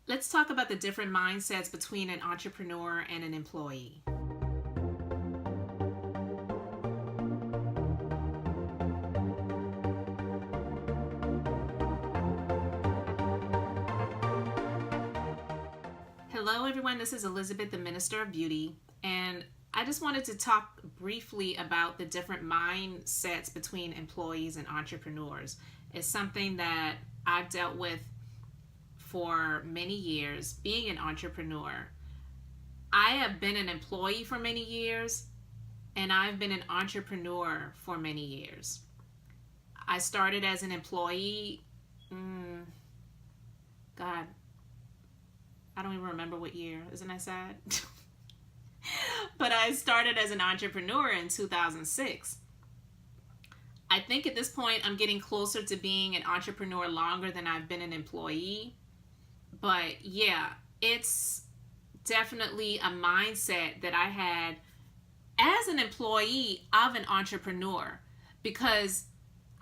Let's talk about the different mindsets between an entrepreneur and an employee. Hello, everyone. This is Elizabeth, the Minister of Beauty, and I just wanted to talk briefly about the different mindsets between employees and entrepreneurs. It's something that I've dealt with for many years, being an entrepreneur. I have been an employee for many years, and I've been an entrepreneur for many years. I started as an employee, God, I don't even remember what year. Isn't that sad? But I started as an entrepreneur in 2006. I think at this point I'm getting closer to being an entrepreneur longer than I've been an employee. But yeah, it's definitely a mindset that I had as an employee of an entrepreneur, because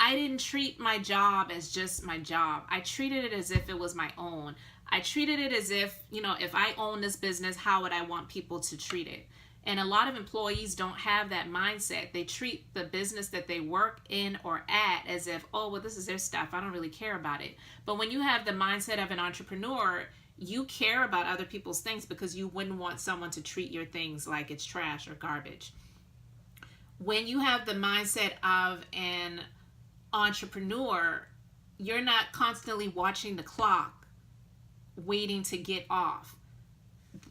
I didn't treat my job as just my job. I treated it as if it was my own. I treated it as if, if I own this business, how would I want people to treat it? And a lot of employees don't have that mindset. They treat the business that they work in or at as if, oh, well, this is their stuff. I don't really care about it. But when you have the mindset of an entrepreneur, you care about other people's things because you wouldn't want someone to treat your things like it's trash or garbage. When you have the mindset of an entrepreneur, you're not constantly watching the clock waiting to get off.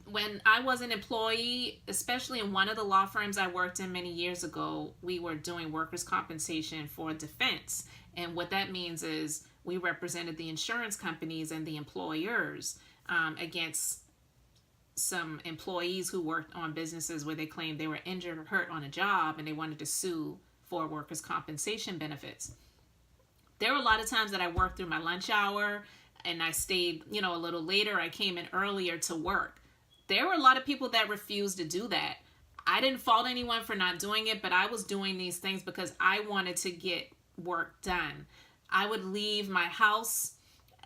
When I was an employee, especially in one of the law firms I worked in many years ago, we were doing workers' compensation for defense. And what that means is we represented the insurance companies and the employers against some employees who worked on businesses where they claimed they were injured or hurt on a job and they wanted to sue for workers' compensation benefits. There were a lot of times that I worked through my lunch hour and I stayed, a little later. I came in earlier to work. There were a lot of people that refused to do that. I didn't fault anyone for not doing it, but I was doing these things because I wanted to get work done. I would leave my house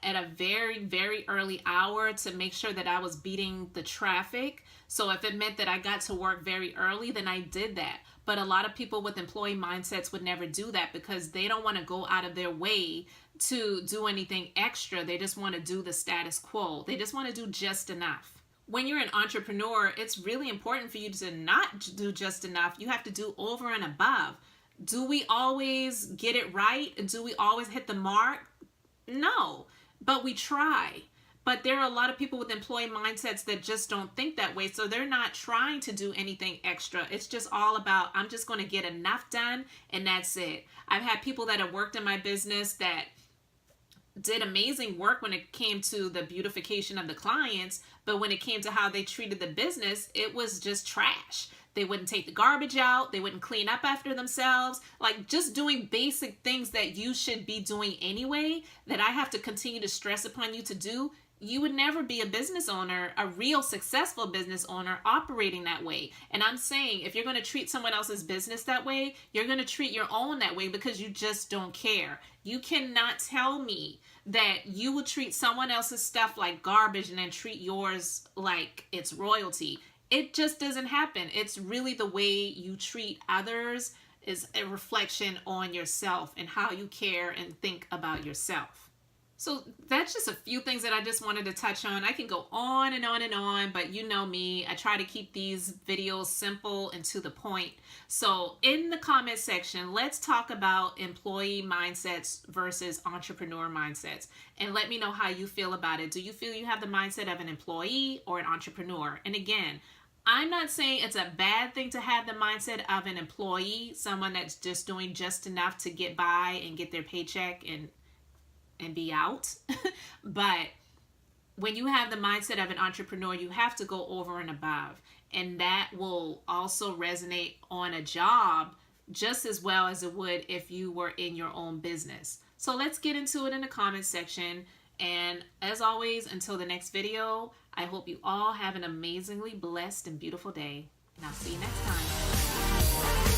at a very, very early hour to make sure that I was beating the traffic. So if it meant that I got to work very early, then I did that. But a lot of people with employee mindsets would never do that because they don't want to go out of their way to do anything extra. They just want to do the status quo. They just want to do just enough. When you're an entrepreneur, it's really important for you to not do just enough. You have to do over and above. Do we always get it right? Do we always hit the mark? No, but we try. But there are a lot of people with employee mindsets that just don't think that way. So they're not trying to do anything extra. It's just all about, I'm just going to get enough done and that's it. I've had people that have worked in my business that did amazing work when it came to the beautification of the clients, but when it came to how they treated the business, it was just trash. They wouldn't take the garbage out. They wouldn't clean up after themselves. Like just doing basic things that you should be doing anyway, that I have to continue to stress upon you to do. You would never be a business owner, a real successful business owner operating that way. And I'm saying if you're going to treat someone else's business that way, you're going to treat your own that way because you just don't care. You cannot tell me that you will treat someone else's stuff like garbage and then treat yours like it's royalty. It just doesn't happen. It's really the way you treat others is a reflection on yourself and how you care and think about yourself. So that's just a few things that I just wanted to touch on. I can go on and on and on, but you know me, I try to keep these videos simple and to the point. So in the comment section, let's talk about employee mindsets versus entrepreneur mindsets. And let me know how you feel about it. Do you feel you have the mindset of an employee or an entrepreneur? And again, I'm not saying it's a bad thing to have the mindset of an employee, someone that's just doing just enough to get by and get their paycheck and be out. But when you have the mindset of an entrepreneur, you have to go over and above. And that will also resonate on a job just as well as it would if you were in your own business. So let's get into it in the comment section. And as always, until the next video, I hope you all have an amazingly blessed and beautiful day. And I'll see you next time.